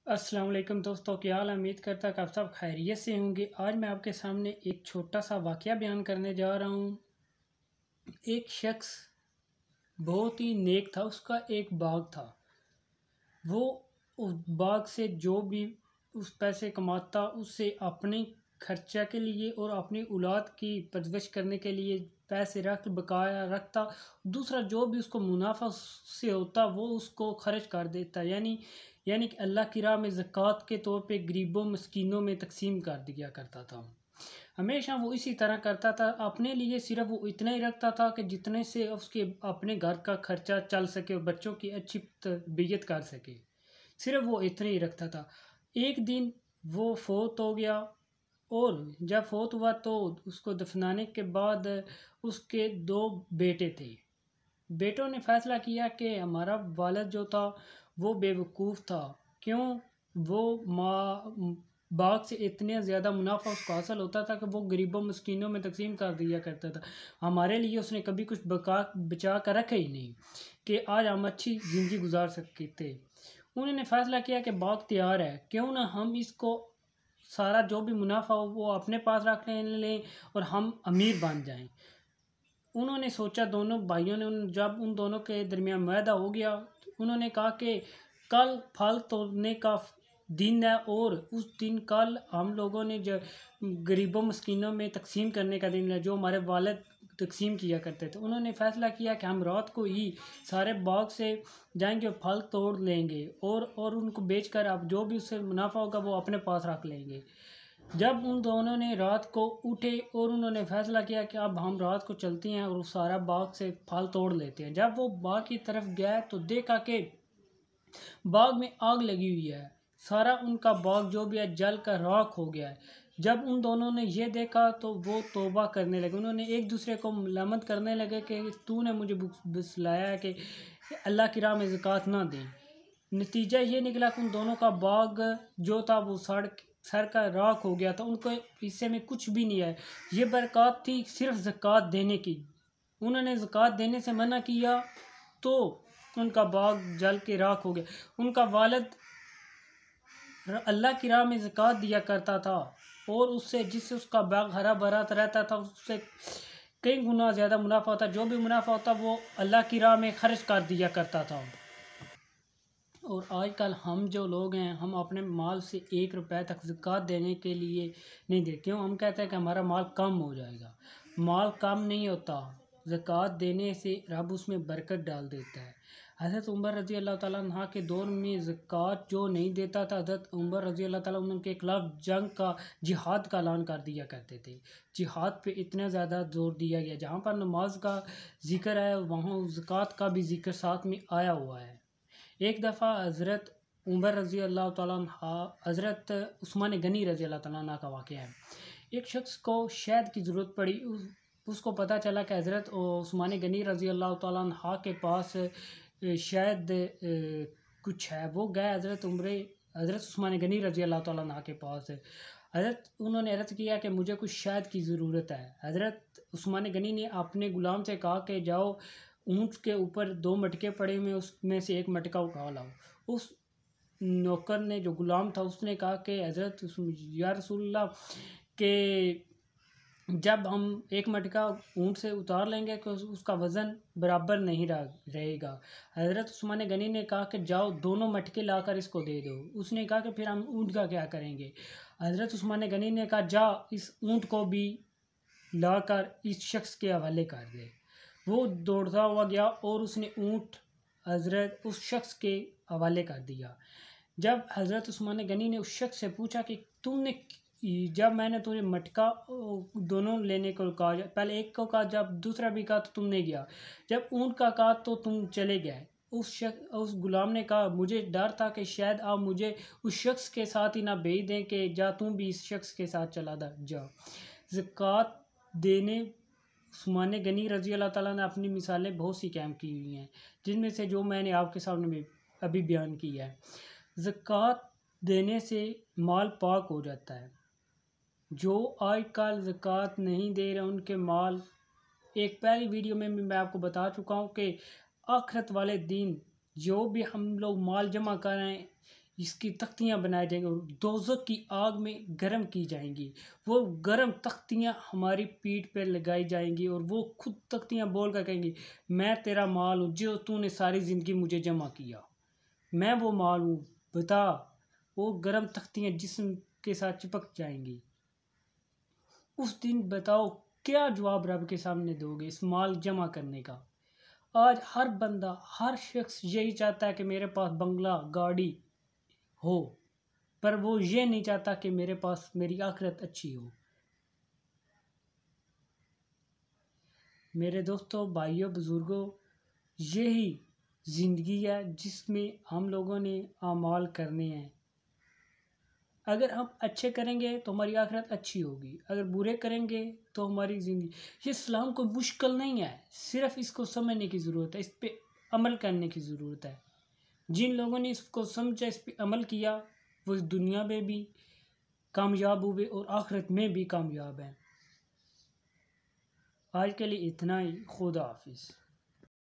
अस्सलाम वालेकुम दोस्तों, क्या हाल है। उम्मीद करता कि आप सब खैरियत से होंगे। आज मैं आपके सामने एक छोटा सा वाक़या बयान करने जा रहा हूँ। एक शख्स बहुत ही नेक था, उसका एक बाग था। वो उस बाग से जो भी उस पैसे कमाता उससे अपने खर्चा के लिए और अपनी औलाद की परवरिश करने के लिए पैसे बकाया रखता। दूसरा जो भी उसको मुनाफा उससे होता वो उसको खर्च कर देता, यानी कि अल्लाह की राह में ज़कात के तौर पे गरीबों मस्कीनों में तकसीम कर दिया करता था। हमेशा वो इसी तरह करता था। अपने लिए सिर्फ वो इतना ही रखता था कि जितने से उसके अपने घर का खर्चा चल सके और बच्चों की अच्छी तरबियत कर सके, सिर्फ वो इतना ही रखता था। एक दिन वो फोत हो गया, और जब फोत हुआ तो उसको दफनाने के बाद उसके दो बेटे थे। बेटों ने फैसला किया कि हमारा वालिद जो था वो बेवकूफ़ था। क्यों? वो माँ बाग से इतने ज़्यादा मुनाफा उसको हासिल होता था कि वो गरीबों मस्कीनों में तकसीम कर दिया करता था। हमारे लिए उसने कभी कुछ बचा कर रखा ही नहीं कि आज हम अच्छी ज़िंदगी गुजार सकते। उन्होंने फैसला किया कि बाग तैयार है, क्यों ना हम इसको सारा जो भी मुनाफा हो वो अपने पास रख लें और हम अमीर बन जाएं। उन्होंने सोचा, दोनों भाइयों ने जब उन दोनों के दरमियान वायदा हो गया तो उन्होंने कहा कि कल फल तोड़ने का दिन है, और उस दिन कल हम लोगों ने जो गरीबों मस्कीनों में तकसीम करने का दिन है जो हमारे वालिद तकसीम किया करते थे। उन्होंने फ़ैसला किया कि हम रात को ही सारे बाग से जाएंगे और फल तोड़ लेंगे, और उनको बेचकर अब जो भी उससे मुनाफा होगा वो अपने पास रख लेंगे। जब उन दोनों ने रात को उठे और उन्होंने फैसला किया कि अब हम रात को चलते हैं और सारा बाग से फल तोड़ लेते हैं। जब वो बाग की तरफ गए तो देखा कि बाग में आग लगी हुई है। सारा उनका बाग जो भी है जल कर राख हो गया है। जब उन दोनों ने ये देखा तो वो तौबा करने लगे। उन्होंने एक दूसरे को मलामत करने लगे कि तूने मुझे बुसलाया है कि अल्लाह की राह में ज़कात ना दें। नतीजा ये निकला कि उन दोनों का बाग जो था वो सड़ का राख हो गया था। उनको हिस्से में कुछ भी नहीं है। ये बरक़ात थी सिर्फ ज़कात देने की। उन्होंने ज़कात देने से मना किया तो उनका बाग जल के राख हो गया। उनका वालिद अल्लाह की राह में ज़कात दिया करता था, और उससे जिससे उसका बाग हरा भरा रहता था उससे कई गुना ज़्यादा मुनाफा होता। जो भी मुनाफा होता वो अल्लाह की राह में खर्च कर दिया करता था। और आजकल हम जो लोग हैं, हम अपने माल से 1 रुपए तक ज़कात देने के लिए नहीं देते। क्यों? हम कहते हैं कि हमारा माल कम हो जाएगा। माल कम नहीं होता, ज़कात देने से रब उसमें बरकत डाल देता है। हज़रत उमर रज़ी अल्लाह ताला अन्हा के दौर में ज़कात जो नहीं देता था, हज़रत उमर रज़ी अल्लाह ताला उनके खिलाफ़ जंग का, जिहाद का ऐलान कर दिया करते थे। जिहाद पे इतना ज़्यादा ज़ोर दिया गया, जहाँ पर नमाज का ज़िक्र है वहाँ ज़कात का भी ज़िक्र साथ में आया हुआ है। एक दफ़ा हज़रत उमर रज़ी अल्लाह ताला अन्हा, हज़रत उस्मान गनी रज़ी अल्लाह ताला अन्हा का वाक़या है। एक शख्स को शहद की ज़रूरत पड़ी। उसको पता चला कि हज़रत उस्मान गनी रज़ी अल्लाह ताला अन्हा के पास शायद कुछ है। वो गए हज़रत उस्मान गनी रज़ी अल्लाह ताला अन्हा के पास। उन्होंने अर्ज़ किया कि मुझे कुछ शहद की ज़रूरत है। हज़रत उस्मान गनी ने अपने ग़ुलाम से कहा कि जाओ, ऊँट के ऊपर 2 मटके पड़े हुए हैं, उसमें से एक मटका उठा लाओ। उस नौकर ने, जो ग़ुलाम था, उसने कहा कि हज़रत या रसूलल्लाह के जब हम एक मटका ऊँट से उतार लेंगे तो उसका वज़न बराबर नहीं रहेगा। हज़रत उस्मान गनी ने कहा कि जाओ, दोनों मटके लाकर इसको दे दो। उसने कहा कि फिर हम ऊँट का क्या करेंगे? हज़रत उस्मान गनी ने कहा, जा इस ऊँट को भी लाकर इस शख्स के हवाले कर दे। वो दौड़ता हुआ गया और उसने ऊँट हज़रत उस शख्स के हवाले कर दिया। जब हज़रत उस्मान गनी ने उस शख्स से पूछा कि तुमने, जब मैंने तुझे मटका दोनों लेने को कहा, पहले एक को कहा, जब दूसरा भी कहा तो तुम नहीं गया, जब ऊँट का कहा तो तुम चले गए। उस गुलाम ने कहा, मुझे डर था कि शायद आप मुझे उस शख्स के साथ ही ना भेज दें कि जा तुम भी इस शख्स के साथ चला जा। ज़कात देने उस्मान गनी रज़ी अल्लाह ताला ने अपनी मिसालें बहुत सी कायम की हुई हैं, जिनमें से जो मैंने आपके सामने में अभी बयान की है। ज़कात देने से माल पाक हो जाता है। जो आजकल ज़कात नहीं दे रहे उनके माल, एक पहली वीडियो में भी मैं आपको बता चुका हूँ कि आखिरत वाले दिन जो भी हम लोग माल जमा कर रहे हैं, इसकी तख्तियाँ बनाई जाएंगी और दोज़ख की आग में गर्म की जाएंगी। वो गर्म तख्तियाँ हमारी पीठ पर लगाई जाएंगी और वो खुद तख्तियाँ बोल कर कहेंगी, मैं तेरा माल हूँ जो तूने सारी ज़िंदगी मुझे जमा किया, मैं वो माल हूँ, बता। वो गर्म तख्तियाँ जिस्म के साथ चिपक जाएंगी। उस दिन बताओ क्या जवाब रब के सामने दोगे इस माल जमा करने का। आज हर बंदा, हर शख्स यही चाहता है कि मेरे पास बंगला, गाड़ी हो, पर वो ये नहीं चाहता कि मेरे पास मेरी आखिरत अच्छी हो। मेरे दोस्तों, भाइयों, बुज़ुर्गों, यही ज़िंदगी है जिसमें हम लोगों ने आमाल करने हैं। अगर हम अच्छे करेंगे तो हमारी आखिरत अच्छी होगी, अगर बुरे करेंगे तो हमारी ज़िंदगी। ये इस्लाम कोई मुश्किल नहीं है, सिर्फ इसको समझने की ज़रूरत है, इस पर अमल करने की ज़रूरत है। जिन लोगों ने इसको समझा, इस पर अमल किया, वो इस दुनिया में भी कामयाब हुए और आखिरत में भी कामयाब हैं। आज के लिए इतना ही। खुदा हाफिज़।